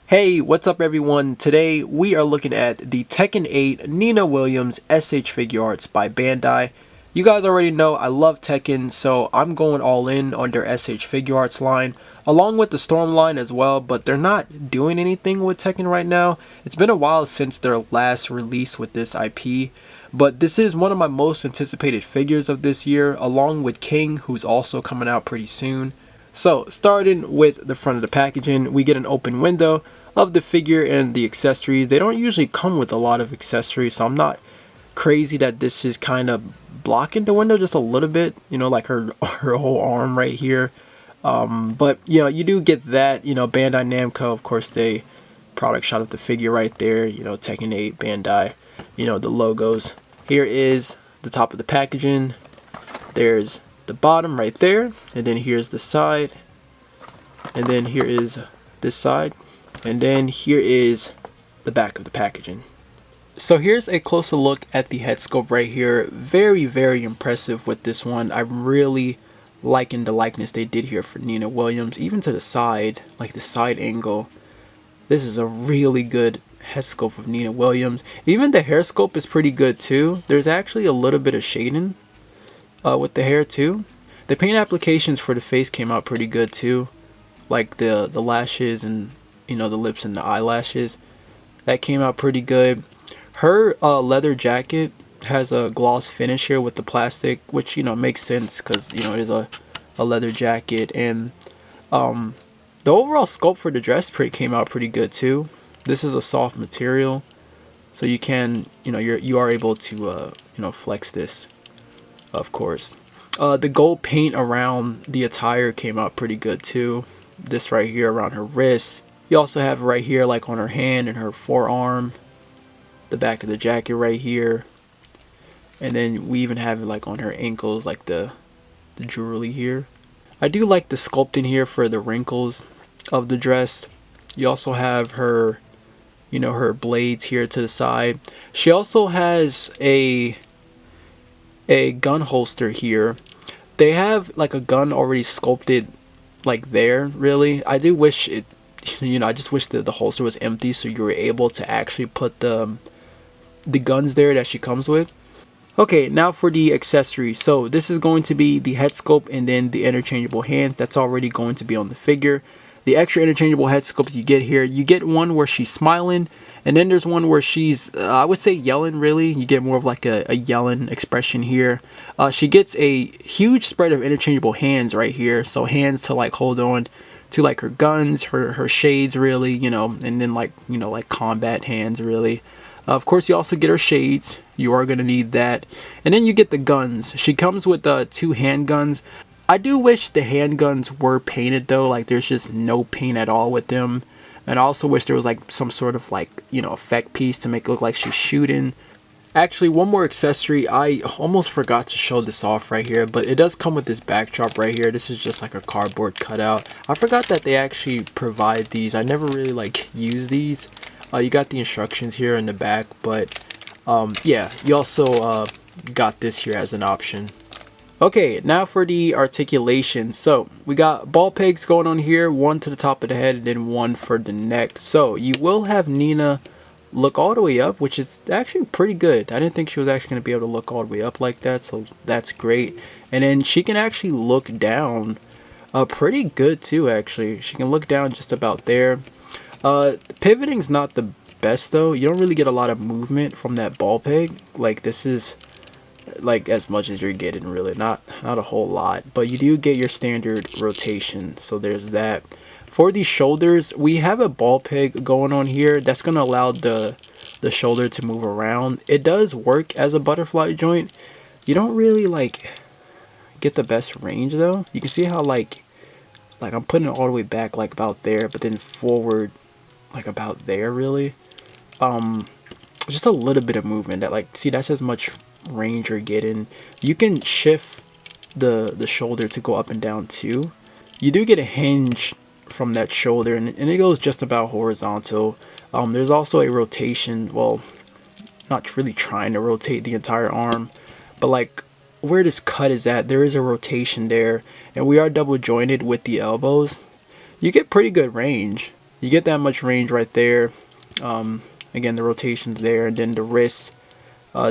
Hey, what's up everyone? Today we are looking at the Tekken 8 Nina Williams S.H.Figuarts by Bandai. You guys already know I love Tekken, so I'm going all in on their S.H.Figuarts line, along with the Storm line as well, but they're not doing anything with Tekken right now. It's been a while since their last release with this IP, but this is one of my most anticipated figures of this year, along with King, who's also coming out pretty soon. So, starting with the front of the packaging, we get an open window of the figure and the accessories. They don't usually come with a lot of accessories, so I'm not crazy that this is kind of blocking the window just a little bit, you know, like her whole arm right here. But you know, you do get that, you know, Bandai Namco, of course, they product shot of the figure right there, you know, Tekken 8, Bandai, you know, the logos. Here is the top of the packaging. There's the bottom right there, and then here's the side, and then here is this side, and then here is the back of the packaging. So here's a closer look at the head sculpt right here. Very impressive with this one. I'm really liking the likeness they did here for Nina Williams, even to the side, like the side angle. This is a really good head sculpt of Nina Williams. Even the hair sculpt is pretty good too. There's actually a little bit of shading with the hair too. The paint applications for the face came out pretty good too, like the lashes and, you know, the lips and the eyelashes. That came out pretty good. Her leather jacket has a gloss finish here with the plastic, which, you know, makes sense because, you know, it is a leather jacket. And the overall sculpt for the dress came out pretty good too. This is a soft material, so you can, you know, you are able to you know, flex this, of course. The gold paint around the attire came out pretty good too. This right here around her wrist. You also have right here, like on her hand and her forearm. The back of the jacket right here. And then we even have it like on her ankles, like the jewelry here. I do like the sculpting here for the wrinkles of the dress. You also have her, you know, her blades here to the side. She also has a gun holster here. They have like a gun already sculpted like there, really. I do wish it, you know, I just wish that the holster was empty so you were able to actually put the guns there that she comes with. Okay, now for the accessories. So this is going to be the head sculpt and then the interchangeable hands. That's already going to be on the figure. The extra interchangeable head sculpts you get here, you get one where she's smiling, and then there's one where she's, I would say yelling really. You get more of like a yelling expression here. She gets a huge spread of interchangeable hands right here. So hands to like hold on to like her guns, her shades really, you know, and then like, you know, like combat hands really. Of course, you also get her shades. You are going to need that. And then you get the guns. She comes with 2 handguns. I do wish the handguns were painted though, like there's just no paint at all with them. And I also wish there was like some sort of like, you know, effect piece to make it look like she's shooting. Actually, one more accessory, I almost forgot to show this off right here, but it does come with this backdrop right here. This is just like a cardboard cutout. I forgot that they actually provide these. I never really like use these. You got the instructions here in the back, but yeah, you also got this here as an option. Okay, now for the articulation. So we got ball pegs going on here, one to the top of the head and then one for the neck. So you will have Nina look all the way up, which is actually pretty good. I didn't think she was actually going to be able to look all the way up like that, so that's great. And then she can actually look down pretty good too, actually. She can look down just about there. Pivoting's not the best though. You don't really get a lot of movement from that ball peg. Like this is like as much as you're getting really, not a whole lot, but you do get your standard rotation, so there's that. For the shoulders, we have a ball peg going on here that's going to allow the shoulder to move around. It does work as a butterfly joint. You don't really like get the best range though. You can see how like I'm putting it all the way back like about there, but then forward like about there really. Just a little bit of movement that, like, see, that's as much range you're getting. You can shift the shoulder to go up and down too. You do get a hinge from that shoulder, and it goes just about horizontal. There's also a rotation, well, not really trying to rotate the entire arm, but like where this cut is at, there is a rotation there, and we are double jointed with the elbows. You get pretty good range. You get that much range right there. Again, the rotation's there, and then the wrists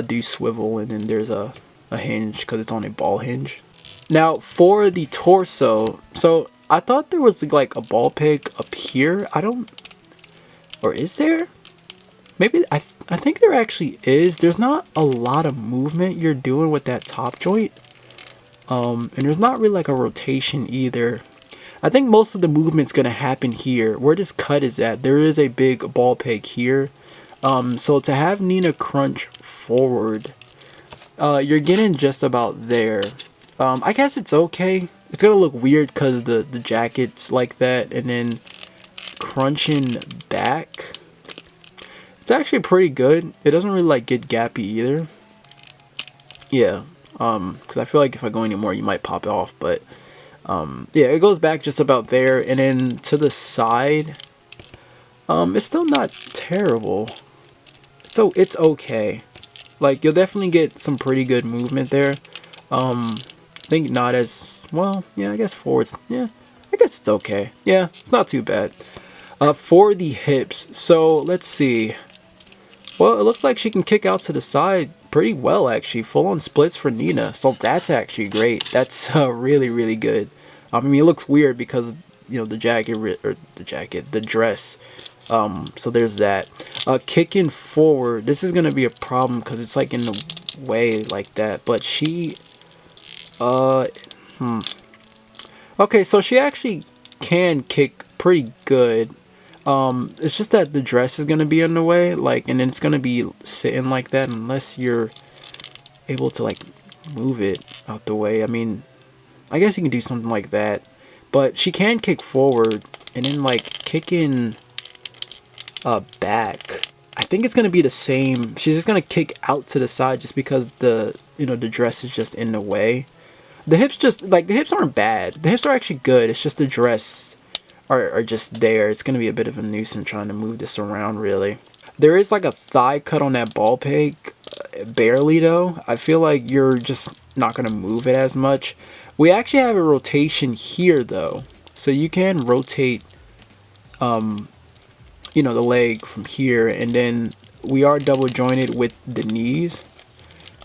do swivel, and then there's a hinge because it's on a ball hinge. Now for the torso, so I thought there was like a ball peg up here. I don't, or is there? Maybe I think there actually is. There's not a lot of movement you're doing with that top joint. And there's not really like a rotation either. I think most of the movement's gonna happen here. Where this cut is at, there is a big ball peg here. So to have Nina crunch forward, you're getting just about there. I guess it's okay. It's gonna look weird because the jacket's like that, and then crunching back. It's actually pretty good. It doesn't really like get gappy either. Yeah, because I feel like if I go anymore, you might pop off. But yeah, it goes back just about there, and then to the side. It's still not terrible. So it's okay. Like you'll definitely get some pretty good movement there. I think not as well. Yeah, I guess forwards. Yeah, I guess it's okay. Yeah, it's not too bad. For the hips, so let's see. Well, it looks like she can kick out to the side pretty well, actually. Full-on splits for Nina, so that's actually great. That's really, really good. I mean, it looks weird because, you know, the dress. So there's that. Kicking forward, this is gonna be a problem because it's like in the way like that. But she, okay, so she actually can kick pretty good. It's just that the dress is gonna be in the way, like, and then it's gonna be sitting like that unless you're able to like move it out the way. I mean, I guess you can do something like that, but she can kick forward and then like kicking back. I think it's gonna be the same. She's just gonna kick out to the side just because the the dress is just in the way. The hips just like the hips aren't bad. The hips are actually good. It's just the dress are just there. It's gonna be a bit of a nuisance trying to move this around really. There is like a thigh cut on that ball peg, barely though. I feel like you're just not gonna move it as much. We actually have a rotation here though, so you can rotate the leg from here, and then we are double jointed with the knees.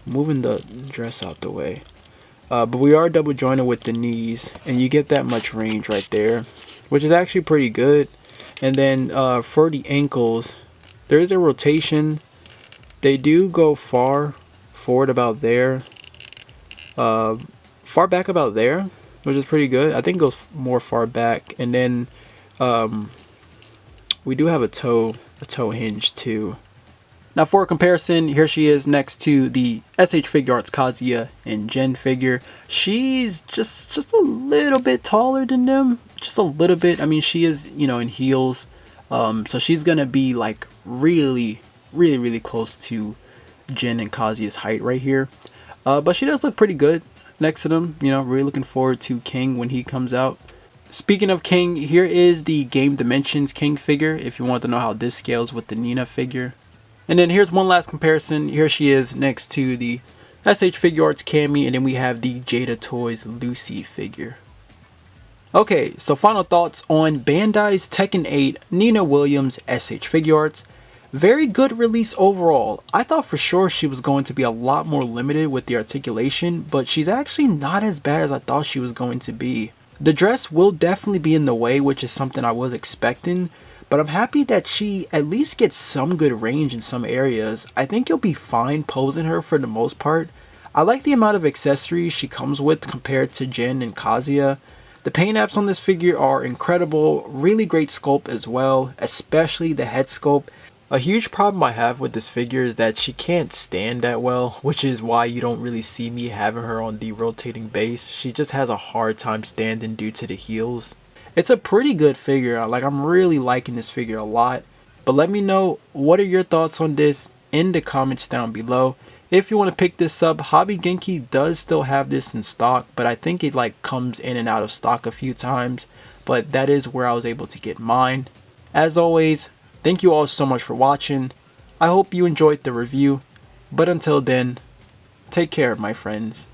Moving the dress out the way. But we are double jointed with the knees, and you get that much range right there, which is actually pretty good. And then for the ankles, there is a rotation. They do go far forward about there, far back about there, which is pretty good. I think it goes more far back. And then we do have a toe hinge too. Now for a comparison, here she is next to the S.H.Figuarts Kazuya and Jen figure. She's just a little bit taller than them, just a little bit. I mean, she is, in heels, so she's gonna be like really close to Jen and Kazuya's height right here. But she does look pretty good next to them. Really looking forward to King when he comes out. Speaking of King, here is the Game Dimensions King figure if you want to know how this scales with the Nina figure. And then here's one last comparison. Here she is next to the S.H.Figuarts Cammy, and then we have the Jada Toys Lucy figure. Okay, so final thoughts on Bandai's Tekken 8 Nina Williams S.H.Figuarts. Very good release overall. I thought for sure she was going to be a lot more limited with the articulation, but she's actually not as bad as I thought she was going to be. The dress will definitely be in the way, which is something I was expecting. But I'm happy that she at least gets some good range in some areas. I think you'll be fine posing her for the most part. I like the amount of accessories she comes with compared to Jen and Kazuya. The paint apps on this figure are incredible, really great sculpt as well, especially the head sculpt. A huge problem I have with this figure is that she can't stand that well, which is why you don't really see me having her on the rotating base. She just has a hard time standing due to the heels. It's a pretty good figure. Like, I'm really liking this figure a lot. But let me know, what are your thoughts on this in the comments down below. If you want to pick this up, Hobby Genki does still have this in stock, but I think it like comes in and out of stock a few times. But that is where I was able to get mine. As always, thank you all so much for watching. I hope you enjoyed the review. But until then, take care, my friends.